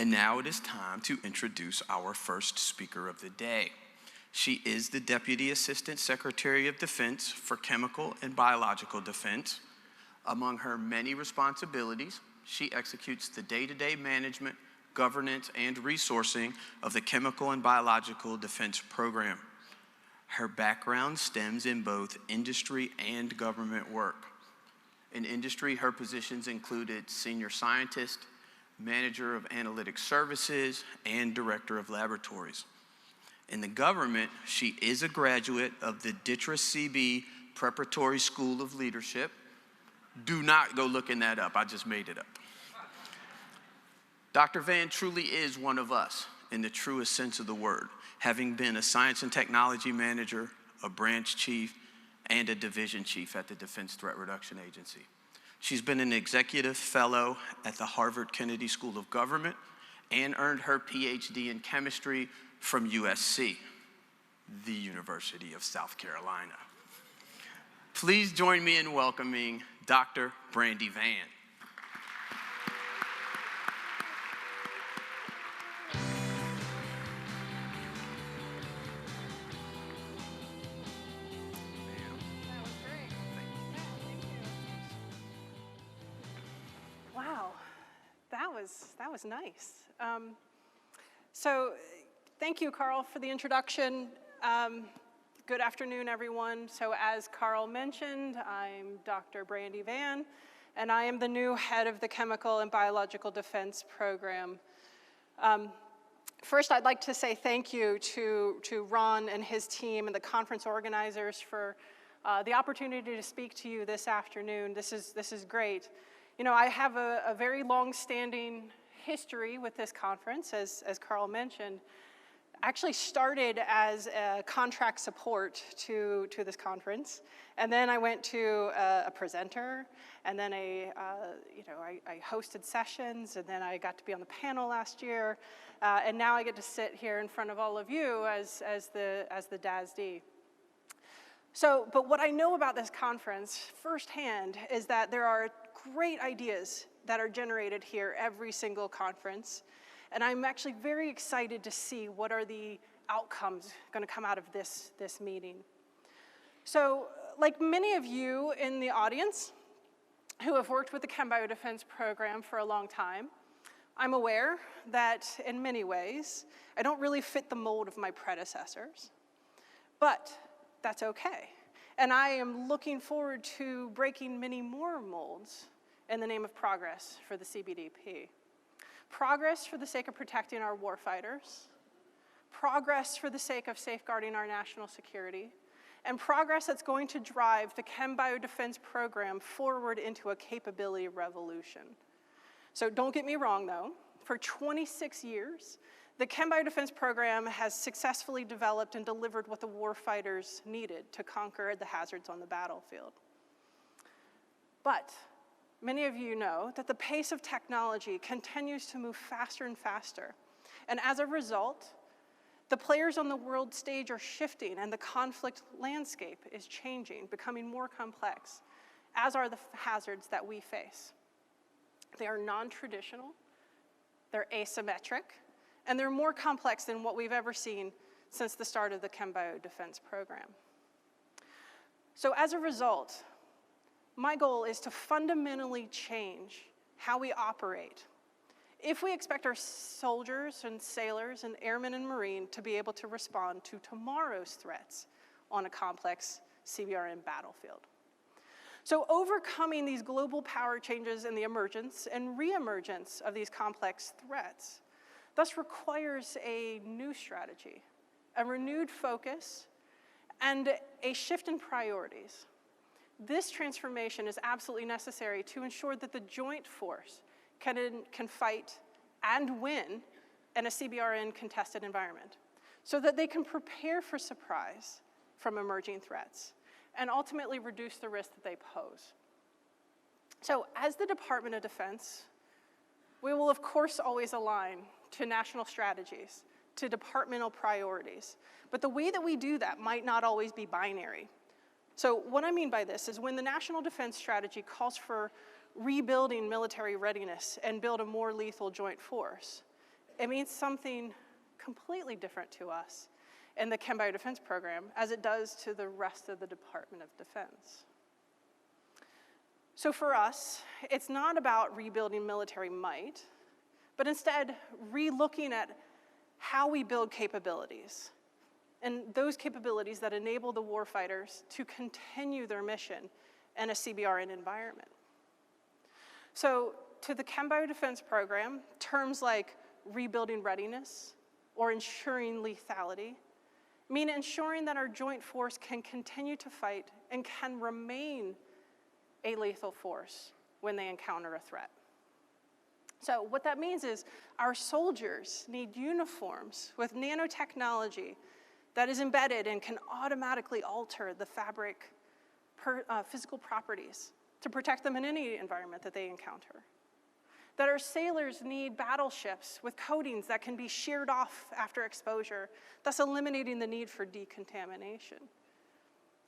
And now it is time to introduce our first speaker of the day. She is the Deputy Assistant Secretary of Defense for Chemical and Biological Defense. Among her many responsibilities, she executes the day-to-day management, governance, and resourcing of the Chemical and Biological Defense Program. Her background stems in both industry and government work. In industry, her positions included Senior Scientist, Manager of Analytic Services, and Director of Laboratories. In the government, she is a graduate of the Dittrich CB Preparatory School of Leadership. Do not go looking that up, I just made it up. Dr. Vann truly is one of us in the truest sense of the word, having been a science and technology manager, a branch chief, and a division chief at the Defense Threat Reduction Agency. She's been an executive fellow at the Harvard Kennedy School of Government and earned her Ph.D. in chemistry from USC, the University of South Carolina. Please join me in welcoming Dr. Brandi Vann. That was nice. So thank you, Carl, for the introduction. Good afternoon, everyone. So as Carl mentioned, I'm Dr. Brandi Vann, and I am the new head of the Chemical and Biological Defense Program. First, I'd like to say thank you to Ron and his team and the conference organizers for the opportunity to speak to you this afternoon. This is great. You know, I have a very long-standing history with this conference, as Carl mentioned. Actually started as a contract support to this conference, and then I went to a presenter, and then I hosted sessions, and then I got to be on the panel last year, and now I get to sit here in front of all of you as the DASD. So, but what I know about this conference firsthand is that there are great ideas that are generated here every single conference. And I'm actually very excited to see what are the outcomes going to come out of this meeting. So, like many of you in the audience who have worked with the Chem Biodefense program for a long time, I'm aware that in many ways, I don't really fit the mold of my predecessors. But that's okay. And I am looking forward to breaking many more molds in the name of progress for the CBDP. Progress for the sake of protecting our warfighters, progress for the sake of safeguarding our national security, and progress that's going to drive the Chem Biodefense program forward into a capability revolution. So don't get me wrong though, for 26 years, the Chem Biodefense program has successfully developed and delivered what the warfighters needed to conquer the hazards on the battlefield. But many of you know that the pace of technology continues to move faster and faster. And as a result, the players on the world stage are shifting and the conflict landscape is changing, becoming more complex, as are the hazards that we face. They are non-traditional, they're asymmetric, and they're more complex than what we've ever seen since the start of the Chem Biodefense program. So as a result, my goal is to fundamentally change how we operate if we expect our soldiers and sailors and airmen and Marine to be able to respond to tomorrow's threats on a complex CBRN battlefield. So overcoming these global power changes and the emergence and reemergence of these complex threats thus requires a new strategy, a renewed focus, and a shift in priorities. This transformation is absolutely necessary to ensure that the joint force can fight and win in a CBRN contested environment, so that they can prepare for surprise from emerging threats and ultimately reduce the risk that they pose. So as the Department of Defense, we will of course always align to national strategies, to departmental priorities, but the way that we do that might not always be binary. So what I mean by this is when the National Defense Strategy calls for rebuilding military readiness and build a more lethal joint force, it means something completely different to us in the Chem Biodefense program as it does to the rest of the Department of Defense. So for us, it's not about rebuilding military might, but instead re-looking at how we build capabilities, and those capabilities that enable the warfighters to continue their mission in a CBRN environment. So to the Chem Biodefense program, terms like rebuilding readiness or ensuring lethality mean ensuring that our joint force can continue to fight and can remain a lethal force when they encounter a threat. So what that means is our soldiers need uniforms with nanotechnology that is embedded and can automatically alter the fabric physical properties to protect them in any environment that they encounter. That our sailors need battleships with coatings that can be sheared off after exposure, thus eliminating the need for decontamination.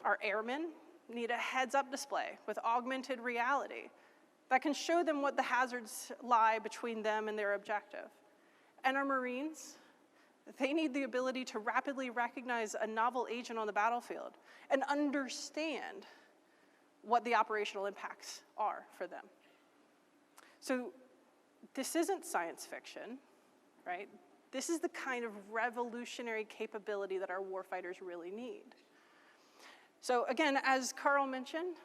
Our airmen need a heads-up display with augmented reality that can show them what the hazards lie between them and their objective. And our Marines, they need the ability to rapidly recognize a novel agent on the battlefield and understand what the operational impacts are for them. So this isn't science fiction, right? This is the kind of revolutionary capability that our warfighters really need. So again, as Carl mentioned,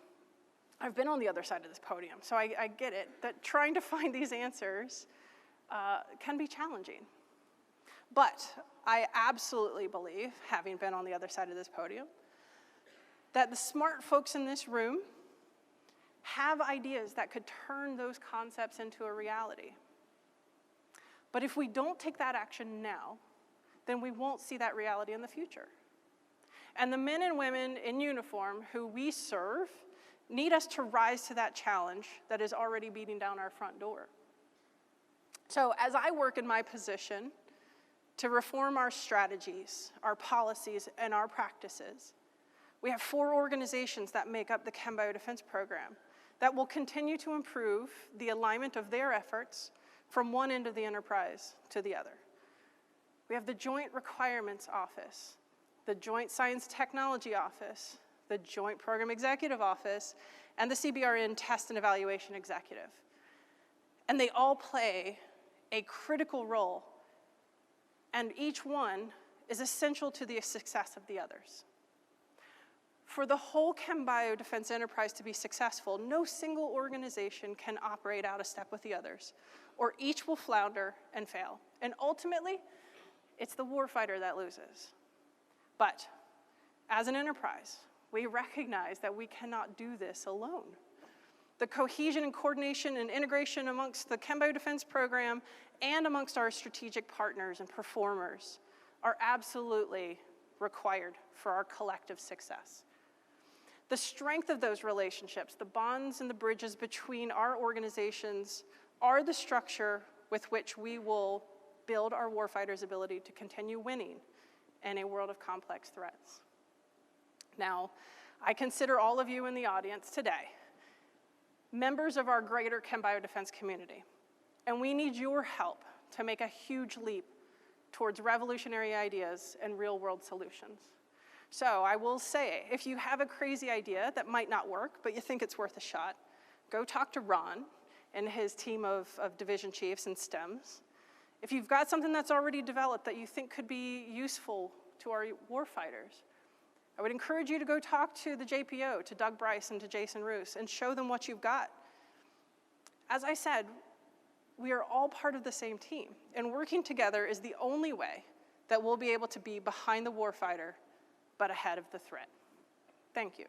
I've been on the other side of this podium, so I get it, that trying to find these answers can be challenging. But I absolutely believe, having been on the other side of this podium, that the smart folks in this room have ideas that could turn those concepts into a reality. But if we don't take that action now, then we won't see that reality in the future. And the men and women in uniform who we serve need us to rise to that challenge that is already beating down our front door. So as I work in my position to reform our strategies, our policies, and our practices, we have 4 organizations that make up the Chem Biodefense program that will continue to improve the alignment of their efforts from one end of the enterprise to the other. We have the Joint Requirements Office, the Joint Science Technology Office, the Joint Program Executive Office, and the CBRN Test and Evaluation Executive. And they all play a critical role, and each one is essential to the success of the others. For the whole Chem Biodefense enterprise to be successful, no single organization can operate out of step with the others, or each will flounder and fail. And ultimately, it's the warfighter that loses. But as an enterprise, we recognize that we cannot do this alone. The cohesion and coordination and integration amongst the Chem Biodefense program and amongst our strategic partners and performers are absolutely required for our collective success. The strength of those relationships, the bonds and the bridges between our organizations, are the structure with which we will build our warfighters' ability to continue winning in a world of complex threats. Now, I consider all of you in the audience today members of our greater Chem Biodefense community, and we need your help to make a huge leap towards revolutionary ideas and real-world solutions. So I will say, if you have a crazy idea that might not work, but you think it's worth a shot, go talk to Ron and his team of division chiefs and STEMs. If you've got something that's already developed that you think could be useful to our warfighters, I would encourage you to go talk to the JPO, to Doug Bryce and to Jason Roos, and show them what you've got. As I said, we are all part of the same team, and working together is the only way that we'll be able to be behind the warfighter, but ahead of the threat. Thank you.